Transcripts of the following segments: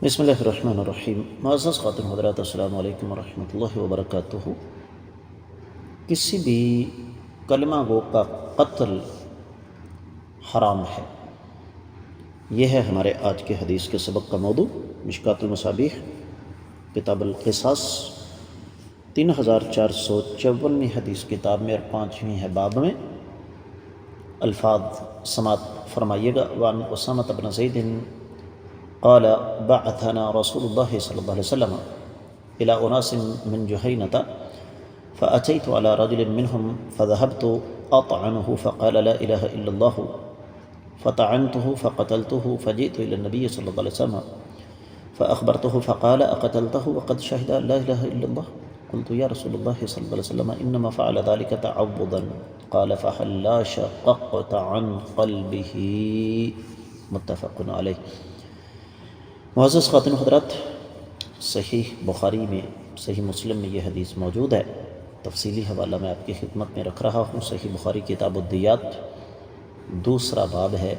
بسم اللہ الرحمن الرحیم۔ معزز خاتون حضرات، السلام علیکم ورحمۃ اللہ وبرکاتہ۔ کسی بھی کلمہ گو کا قتل حرام ہے، یہ ہے ہمارے آج کے حدیث کے سبق کا موضوع۔ مشکوٰۃ المصابیح کتاب القصاص 3454ویں حدیث کتاب میں اور 5ویں ہے باب میں۔ الفاظ سماعت فرمائیے گا۔ وعن اسامہ بن زید قال بعثنا رسول الله صلى الله عليه وسلم إلى أناس من جهينة فأتيت على رجل منهم فذهبت أطعنه فقال لا إله إلا الله فطعنته فقتلته فجئت إلى النبي صلى الله عليه وسلم فأخبرته فقال أقتلته وقد شهد لا إله إلا الله؟ قلت يا رسول الله صلى الله عليه وسلم إنما فعل ذلك تعوضا قال فهل لا شققت عن قلبه؟ متفق علیہ۔ معزز خاتون حضرات، صحیح بخاری میں، صحیح مسلم میں یہ حدیث موجود ہے۔ تفصیلی حوالہ میں آپ کی خدمت میں رکھ رہا ہوں۔ صحیح بخاری کتاب الدیات دوسرا باب ہے،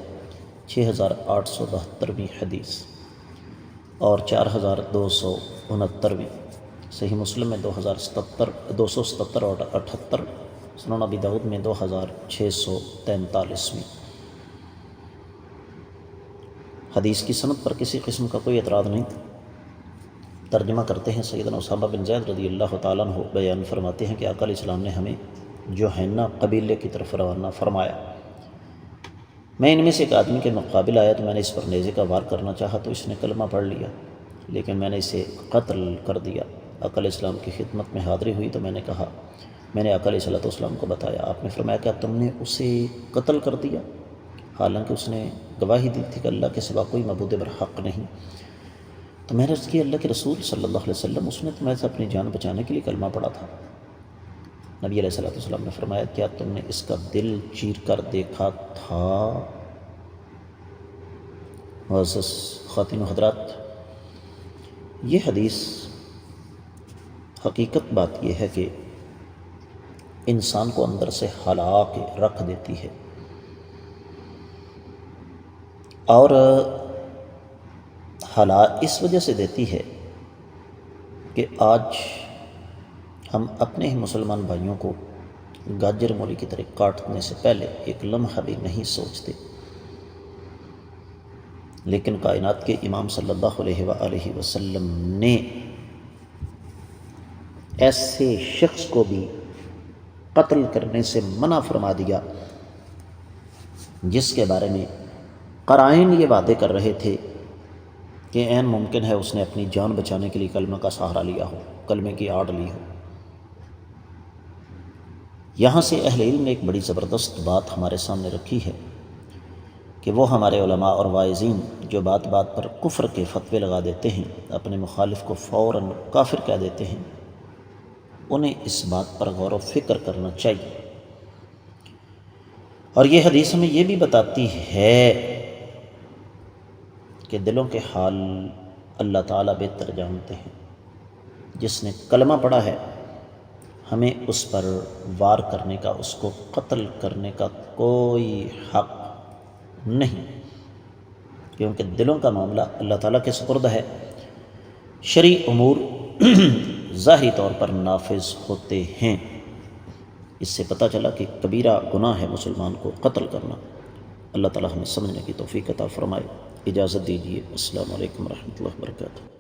6872ویں حدیث اور 4269ویں۔ صحیح مسلم میں 277 اور 78، سنن ابی داؤد میں 2643ویں۔ حدیث کی سند پر کسی قسم کا کوئی اعتراض نہیں۔ ترجمہ کرتے ہیں۔ سیدنا اسامہ بن زید رضی اللہ تعالیٰ عنہ بیان فرماتے ہیں کہ آقا علیہ السلام نے ہمیں جوہینہ قبیلے کی طرف روانہ فرمایا۔ میں ان میں سے ایک آدمی کے مقابل آیا تو میں نے اس پر نیزے کا وار کرنا چاہا تو اس نے کلمہ پڑھ لیا، لیکن میں نے اسے قتل کر دیا۔ آقا علیہ السلام کی خدمت میں حاضری ہوئی تو میں نے آقا علیہ السلام کو بتایا۔ آپ نے فرمایا کہ تم نے اسے قتل کر دیا، حالانکہ اس نے گواہی دی تھی کہ اللہ کے سوا کوئی معبود برحق نہیں۔ تو میں نے عرض کی اللہ کے رسول صلی اللہ علیہ وسلم، اس نے تمہیں سے اپنی جان بچانے کے لیے کلمہ پڑھا تھا۔ نبی علیہ السلام نے فرمایا کیا تم نے اس کا دل چیر کر دیکھا تھا؟ معزز خواتین و حضرات، یہ حدیث حقیقت بات یہ ہے کہ انسان کو اندر سے ہلا کے رکھ دیتی ہے، اور ہلا اس وجہ سے دیتی ہے کہ آج ہم اپنے ہی مسلمان بھائیوں کو گاجر مولی کی طرح کاٹنے سے پہلے ایک لمحہ بھی نہیں سوچتے، لیکن کائنات کے امام صلی اللہ علیہ وآلہ وسلم نے ایسے شخص کو بھی قتل کرنے سے منع فرما دیا جس کے بارے میں قرائن یہ وعدے کر رہے تھے کہ عین ممکن ہے اس نے اپنی جان بچانے کے لیے کلمہ کا سہارا لیا ہو، کلمے کی آڑ لی ہو۔ یہاں سے اہل علم نے ایک بڑی زبردست بات ہمارے سامنے رکھی ہے کہ وہ ہمارے علماء اور واعظین جو بات بات پر کفر کے فتوے لگا دیتے ہیں، اپنے مخالف کو فوراً کافر کہہ دیتے ہیں، انہیں اس بات پر غور و فکر کرنا چاہیے۔ اور یہ حدیث ہمیں یہ بھی بتاتی ہے کہ دلوں کے حال اللہ تعالیٰ بہتر جانتے ہیں۔ جس نے کلمہ پڑھا ہے، ہمیں اس پر وار کرنے کا، اس کو قتل کرنے کا کوئی حق نہیں، کیونکہ دلوں کا معاملہ اللہ تعالیٰ کے سپرد ہے۔ شرعی امور ظاہری طور پر نافذ ہوتے ہیں۔ اس سے پتہ چلا کہ کبیرہ گناہ ہے مسلمان کو قتل کرنا۔ اللہ تعالیٰ ہمیں سمجھنے کی توفیق عطا فرمائے۔ اجازت دیجیے، السلام علیکم ورحمۃ اللہ وبرکاتہ۔